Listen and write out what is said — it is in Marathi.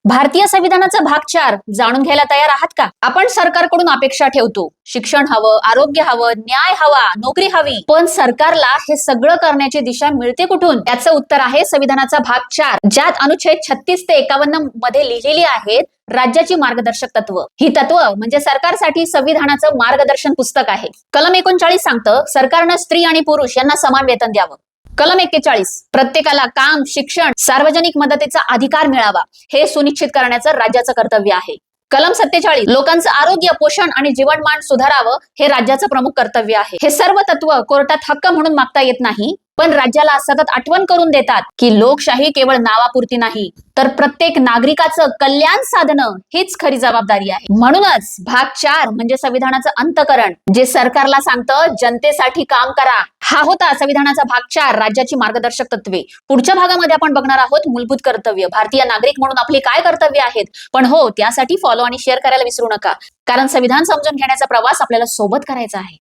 भारतीय संविधानाचा भाग 4 जाणून घ्यायला तयार आहात का? आपण सरकारकडून अपेक्षा ठेवतो, शिक्षण हवं, आरोग्य हवं, न्याय हवा, नोकरी हवी, पण सरकारला हे सगळं करण्याची दिशा मिळते कुठून? याचं उत्तर आहे संविधानाचा भाग 4, ज्यात अनुच्छेद 36 ते 51 मध्ये लिहिलेली आहेत राज्याची मार्गदर्शक तत्व. ही तत्व म्हणजे सरकारसाठी संविधानाचं मार्गदर्शन पुस्तक आहे. कलम 39 सांगतं, सरकारनं स्त्री आणि पुरुष यांना समान वेतन द्यावं. कलम 41, प्रत्येकाला काम, शिक्षण, सार्वजनिक मदतीचा अधिकार मिळावा हे सुनिश्चित करण्याचं राज्याचं कर्तव्य आहे. कलम 47, लोकांचं आरोग्य, पोषण आणि जीवनमान सुधारावं हे राज्याचं प्रमुख कर्तव्य आहे. हे सर्व तत्व कोर्टात हक्क म्हणून मागता येत नाही, पण राज्याला सतत आठवण करून देतात की लोकशाही केवळ नावापुरती नाही, तर प्रत्येक नागरिकाचं कल्याण साधणं हीच खरी जबाबदारी आहे. म्हणूनच भाग 4 म्हणजे संविधानाचं अंतकरण, जे सरकारला सांगतं जनतेसाठी काम करा. हा होता संविधानाचा भाग 4, राज्याची मार्गदर्शक तत्वे. पुढच्या भागामध्ये आपण बघणार आहोत मूलभूत कर्तव्य. भारतीय नागरिक म्हणून आपली काय कर्तव्य आहेत. पण हो, त्यासाठी फॉलो आणि शेअर करायला विसरू नका, कारण संविधान समजून घेण्याचा प्रवास आपल्याला सोबत करायचा आहे.